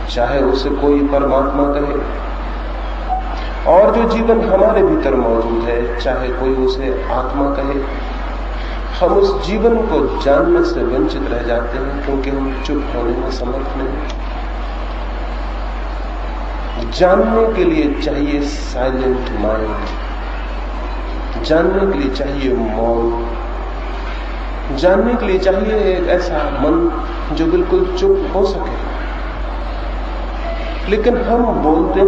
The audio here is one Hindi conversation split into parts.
चाहे उसे कोई परमात्मा कहे, और जो जीवन हमारे भीतर मौजूद है, चाहे कोई उसे आत्मा कहे, हम उस जीवन को जानने से वंचित रह जाते हैं क्योंकि हम चुप होने में समर्थ नहीं। जानने के लिए चाहिए साइलेंट माइंड, जानने के लिए चाहिए मौन, जानने के लिए चाहिए एक ऐसा मन जो बिल्कुल चुप हो सके। लेकिन हम बोलते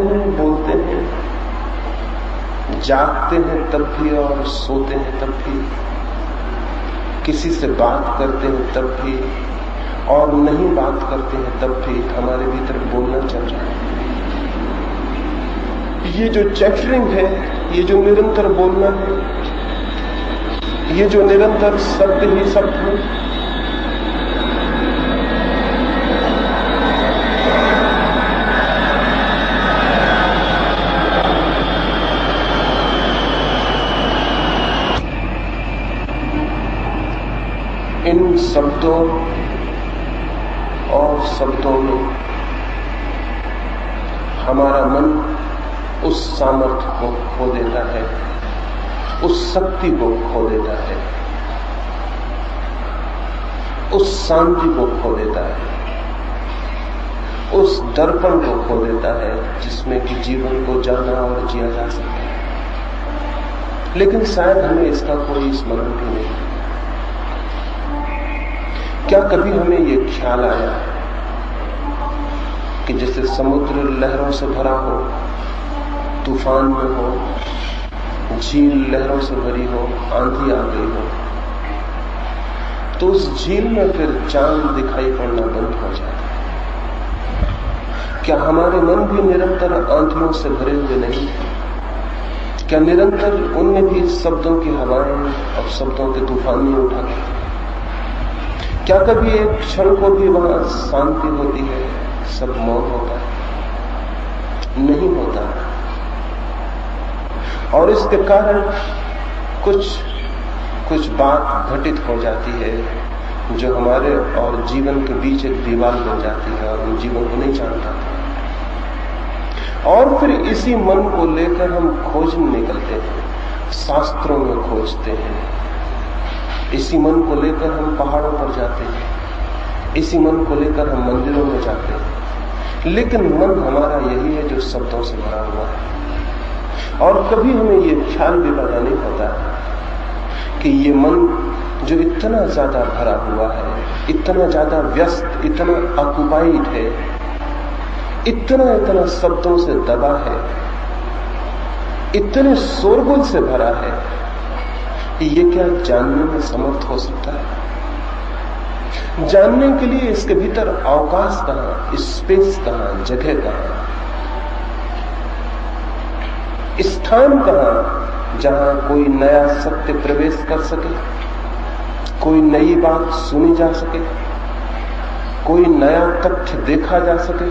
हैं, जागते हैं तब भी और सोते हैं तब भी, किसी से बात करते हैं तब भी और नहीं बात करते हैं तब भी हमारे भीतर बोलना चल रहा है। ये जो चैटरिंग है, ये जो निरंतर बोलना है, ये जो निरंतर शब्द ही शब्द है, इन शब्दों और शब्दों में हमारा मन उस सामर्थ्य को खो देता है, उस शक्ति को खो देता है, उस शांति को खो देता है, उस दर्पण को खो देता है जिसमें कि जीवन को जाना और जिया जा सकता है। लेकिन शायद हमें इसका कोई स्मरण भी नहीं। क्या कभी हमें ये ख्याल आया कि जैसे समुद्र लहरों से भरा हो, तूफान में हो, झील लहरों से भरी हो, आंधी आ गई हो, तो उस झील में फिर चांद दिखाई पड़ना बंद हो जाता है? क्या हमारे मन भी निरंतर आंधियों से भरे हुए नहीं? क्या निरंतर उनमें भी शब्दों की हवाएं और शब्दों के तूफान नहीं उठा करते? क्या कभी एक क्षण को भी वहां शांति होती है, सब मौन होता है? नहीं होता। और इसके कारण कुछ बात घटित हो जाती है जो हमारे और जीवन के बीच एक दीवार बन जाती है और हम जीवन को नहीं जान पाते। और फिर इसी मन को लेकर हम खोजने निकलते हैं, शास्त्रों में खोजते हैं, इसी मन को लेकर हम पहाड़ों पर जाते हैं, इसी मन को लेकर हम मंदिरों में जाते हैं। लेकिन मन हमारा यही है जो शब्दों से भरा हुआ है। और कभी हमें ये ख्याल भी पैदा नहीं होता कि ये मन जो इतना ज्यादा भरा हुआ है, इतना ज्यादा व्यस्त, इतना ऑक्युपाइड है, इतना शब्दों से दबा है, इतने शोरगुल से भरा है, ये क्या जानने में समर्थ हो सकता है? जानने के लिए इसके भीतर अवकाश कहां, स्पेस कहां, जगह कहां, स्थान कहां जहां कोई नया सत्य प्रवेश कर सके, कोई नई बात सुनी जा सके, कोई नया तथ्य देखा जा सके?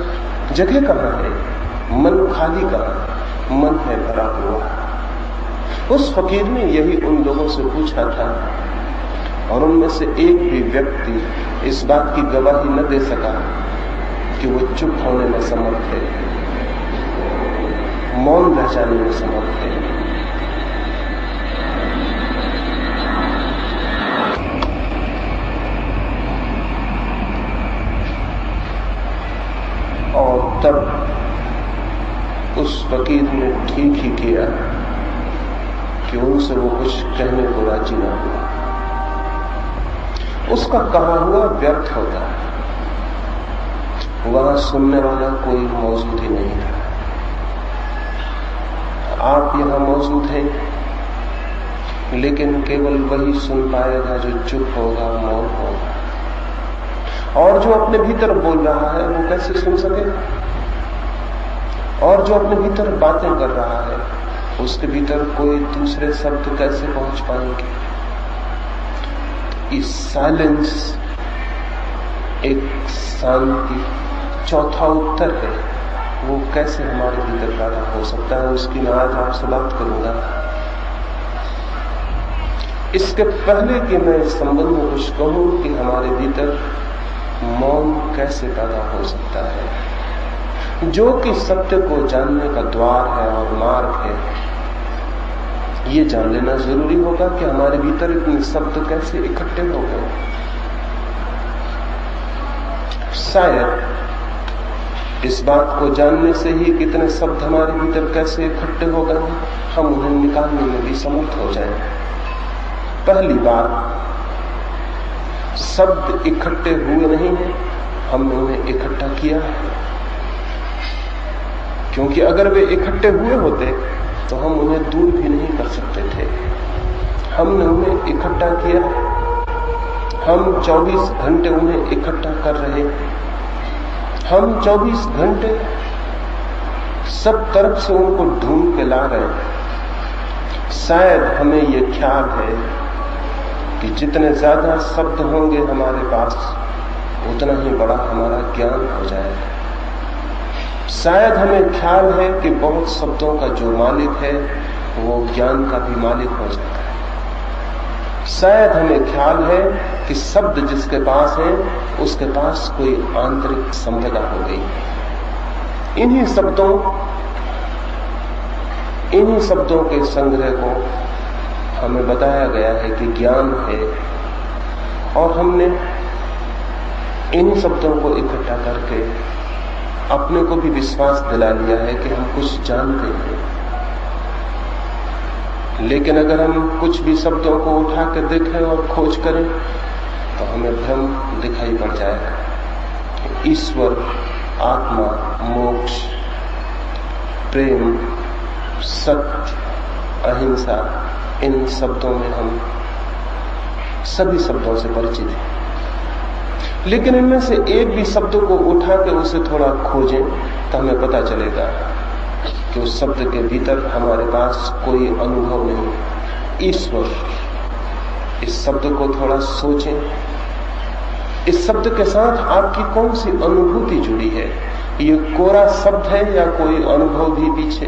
जगह कहां है? मन खाली कहां? मन है भरा हुआ। उस फकीर ने यही उन लोगों से पूछा था और उनमें से एक भी व्यक्ति इस बात की गवाही न दे सका कि वो चुप होने में समर्थ है, मौन रह जाने में समर्थ है। और तब उस फकीर ने ठीक ही किया कि उनसे वो कुछ कहने को राजी ना हुआ। उसका कहा हुआ व्यर्थ होता है, वहां सुनने वाला कोई मौजूद ही नहीं था। आप यहां मौजूद हैं, लेकिन केवल वही सुन पाएगा जो चुप होगा, मौन होगा। और जो अपने भीतर बोल रहा है वो कैसे सुन सकेगा? और जो अपने भीतर बातें कर रहा है उसके भीतर कोई दूसरे शब्द कैसे पहुंच पाएंगे? इस साइलेंस एक शांति चौथा उत्तर है, वो कैसे हमारे भीतर पैदा हो सकता है, उसकी मैं आज आपसे बात करूंगा। इसके पहले कि मैं इस संबंध में कुछ कहूं कि हमारे भीतर मौन कैसे पैदा हो सकता है, जो कि सत्य को जानने का द्वार है और मार्ग है, ये जान लेना जरूरी होगा कि हमारे भीतर इतने शब्द कैसे इकट्ठे हो गए। शायद इस बात को जानने से ही कितने शब्द हमारे भीतर कैसे इकट्ठे हो गए हम उन्हें निकालने में भी समर्थ हो जाएं। पहली बात, शब्द इकट्ठे हुए नहीं हैं, हमने उन्हें इकट्ठा किया है। क्योंकि अगर वे इकट्ठे हुए होते तो हम उन्हें दूर भी नहीं कर सकते थे। हमने उन्हें इकट्ठा किया, हम 24 घंटे उन्हें इकट्ठा कर रहे हैं। हम 24 घंटे सब तरफ से उनको ढूंढ के ला रहे हैं। शायद हमें यह ख्याल है कि जितने ज्यादा शब्द होंगे हमारे पास, उतना ही बड़ा हमारा ज्ञान हो जाएगा। शायद हमें ख्याल है कि बहुत शब्दों का जो मालिक है वो ज्ञान का भी मालिक हो जाता है। शायद हमें ख्याल है कि शब्द जिसके पास है उसके पास कोई आंतरिक संपदा हो गई। इन्हीं शब्दों के संग्रह को हमें बताया गया है कि ज्ञान है, और हमने इन्हीं शब्दों को इकट्ठा करके अपने को भी विश्वास दिला लिया है कि हम कुछ जानते हैं। लेकिन अगर हम कुछ भी शब्दों को उठा कर देखें और खोज करें तो हमें भ्रम दिखाई पड़ जाएगा। ईश्वर, आत्मा, मोक्ष, प्रेम, सत्य, अहिंसा, इन शब्दों में हम सभी शब्दों से परिचित हैं। लेकिन इनमें से एक भी शब्द को उठा के उसे थोड़ा खोजें तो हमें पता चलेगा कि उस शब्द के भीतर हमारे पास कोई अनुभव नहीं। ईश्वर, इस शब्द को थोड़ा सोचें। इस शब्द के साथ आपकी कौन सी अनुभूति जुड़ी है? ये कोरा शब्द है या कोई अनुभव भी पीछे?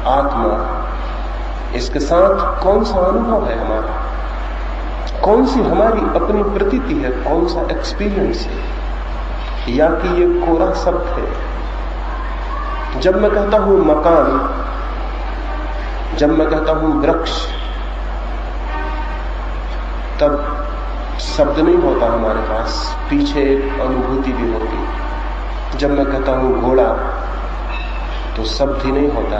आत्मा, इसके साथ कौन सा अनुभव है हमारा? कौन सी हमारी अपनी प्रतीति है? कौन सा एक्सपीरियंस है? या कि ये कोरा शब्द है? जब मैं कहता हूं मकान, जब मैं कहता हूं वृक्ष, तब शब्द नहीं होता हमारे पास, पीछे एक अनुभूति भी होती। जब मैं कहता हूं घोड़ा, तो शब्द ही नहीं होता,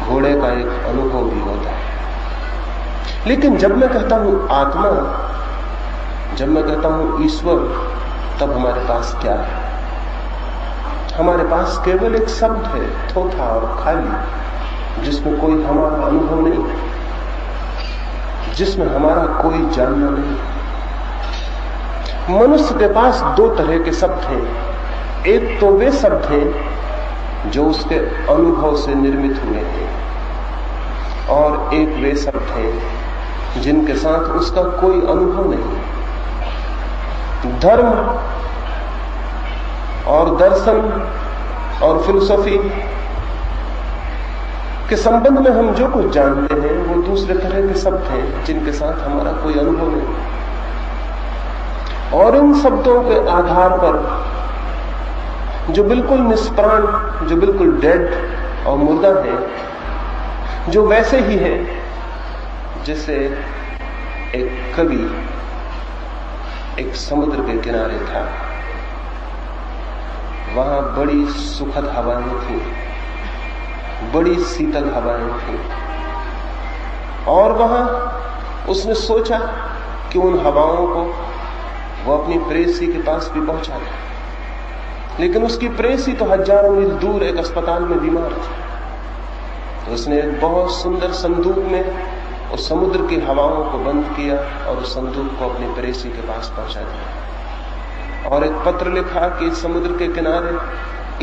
घोड़े का एक अनुभव भी होता है। लेकिन जब मैं कहता हूं आत्मा, जब मैं कहता हूं ईश्वर, तब हमारे पास क्या है? हमारे पास केवल एक शब्द है, थोथा और खाली, जिसमें कोई हमारा अनुभव नहीं, जिसमें हमारा कोई जानना नहीं। मनुष्य के पास दो तरह के शब्द हैं। एक तो वे शब्द हैं जो उसके अनुभव से निर्मित हुए हैं, और एक वे शब्द हैं जिनके साथ उसका कोई अनुभव नहीं। धर्म और दर्शन और फिलॉसफी के संबंध में हम जो कुछ जानते हैं वो दूसरे तरह के शब्द हैं जिनके साथ हमारा कोई अनुभव नहीं। और इन शब्दों के आधार पर जो बिल्कुल निष्प्राण, जो बिल्कुल डेड और मुर्दा है, जो वैसे ही है जैसे एक कवि एक समुद्र के किनारे था। वहां बड़ी सुखद हवाएं थी, बड़ी शीतल हवाएं थी, और वहां उसने सोचा कि उन हवाओं को वो अपनी प्रेयसी के पास भी पहुंचा दे। लेकिन उसकी प्रेयसी तो हजारों मील दूर एक अस्पताल में बीमार थी। तो उसने एक बहुत सुंदर संदूक में उस समुद्र की हवाओं को बंद किया और उस संदूक को अपनी प्रेयसी के पास पहुंचा दिया, और एक पत्र लिखा कि समुद्र के किनारे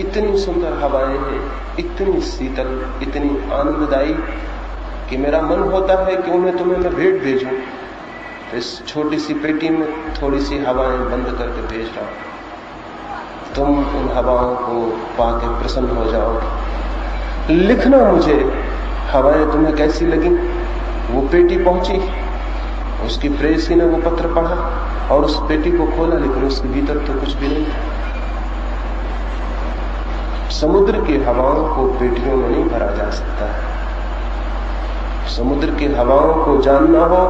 इतनी सुंदर हवाएं हैं, इतनी शीतल, इतनी आनंददायी कि मेरा मन होता है कि उन्हें तुम्हें मैं भेंट भेजूं। तो इस छोटी सी पेटी में थोड़ी सी हवाएं बंद करके भेज रहा हूं, तुम उन हवाओं को पाके प्रसन्न हो जाओ। लिखना मुझे हवाएं तुम्हें कैसी लगी। वो पेटी पहुंची, उसकी प्रेयसी ने वो पत्र पढ़ा और उस पेटी को खोला, लेकिन उसके भीतर तो कुछ भी नहीं था। समुद्र की हवाओं को पेटियों में नहीं भरा जा सकता है। समुद्र की हवाओं को जानना हो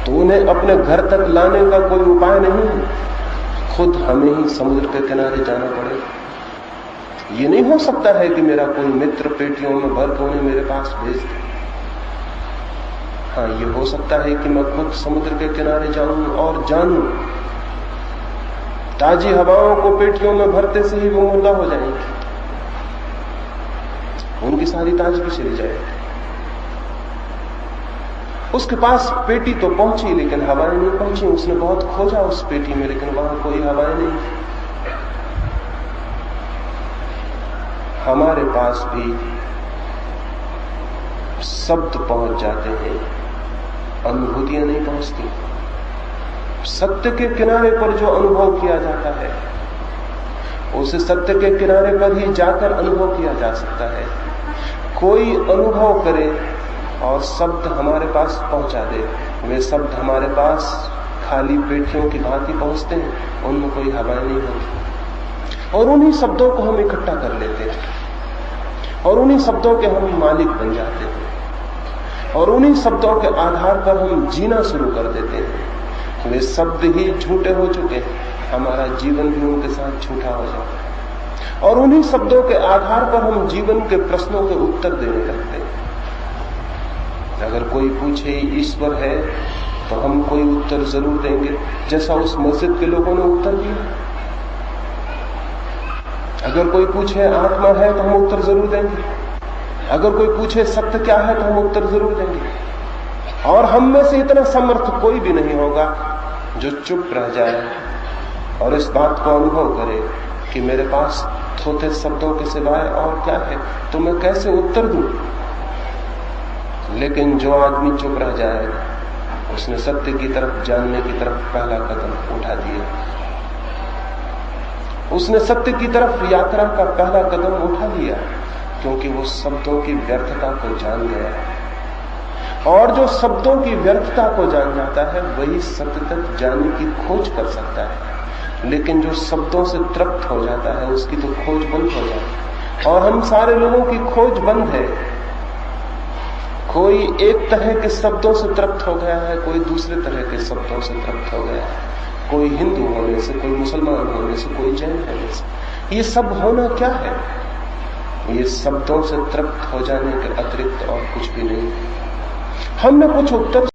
तो उन्हें अपने घर तक लाने का कोई उपाय नहीं है, खुद हमें ही समुद्र के किनारे जाना पड़ेगा। ये नहीं हो सकता है कि मेरा कोई मित्र पेटियों में भर के उन्हें मेरे पास भेज दे। हाँ, ये हो सकता है कि मैं खुद समुद्र के किनारे जाऊं और जानूं। ताजी हवाओं को पेटियों में भरते से ही वो मुर्दा हो जाएंगी, उनकी सारी ताजगी चली जाएगी। उसके पास पेटी तो पहुंची लेकिन हवाएं नहीं पहुंची। उसने बहुत खोजा उस पेटी में लेकिन वहां कोई हवाएं नहीं। हमारे पास भी शब्द पहुंच जाते हैं, अनुभूतियां नहीं पहुंचती। सत्य के किनारे पर जो अनुभव किया जाता है उसे सत्य के किनारे पर ही जाकर अनुभव किया जा सकता है। कोई अनुभव करे और शब्द हमारे पास पहुंचा दे, वे शब्द हमारे पास खाली पेटियों की भांति पहुंचते हैं, उनमें कोई हवाएं नहीं होती। और उन्हीं शब्दों को हम इकट्ठा कर लेते हैं और उन्हीं शब्दों के हम मालिक बन जाते हैं और उन्हीं शब्दों के आधार पर हम जीना शुरू कर देते हैं। वे शब्द ही झूठे हो चुके हैं, हमारा जीवन भी उनके साथ झूठा हो जाता है और उन्हीं शब्दों के आधार पर हम जीवन के प्रश्नों के उत्तर देने लगते हैं। अगर कोई पूछे ईश्वर है तो हम कोई उत्तर जरूर देंगे, जैसा उस मस्जिद के लोगों ने उत्तर दिया। अगर कोई पूछे आत्मा है तो हम उत्तर जरूर देंगे। अगर कोई पूछे सत्य क्या है तो हम उत्तर जरूर देंगे। और हम में से इतना समर्थ कोई भी नहीं होगा जो चुप रह जाए और इस बात को अनुभव करे कि मेरे पास थोथे शब्दों के सिवाय और क्या है, तो मैं कैसे उत्तर दूं। लेकिन जो आदमी चुप रह जाए उसने सत्य की तरफ जानने की तरफ पहला कदम उठा दिया, उसने सत्य की तरफ यात्रा का पहला कदम उठा लिया, क्योंकि वो शब्दों की व्यर्थता को जान गया है। और जो शब्दों की व्यर्थता को जान जाता है वही सत्य तक जाने की खोज कर सकता है। लेकिन जो शब्दों से तृप्त हो जाता है उसकी तो खोज बंद हो जाती है। और हम सारे लोगों की खोज बंद है। कोई एक तरह के शब्दों से तृप्त हो गया है, कोई दूसरे तरह के शब्दों से तृप्त हो गया है। कोई हिंदू होने से, कोई मुसलमान होने से, कोई जैन होने से। ये सब होना क्या है? ये शब्दों से तृप्त हो जाने के अतिरिक्त और कुछ भी नहीं। हमने कुछ उत्तर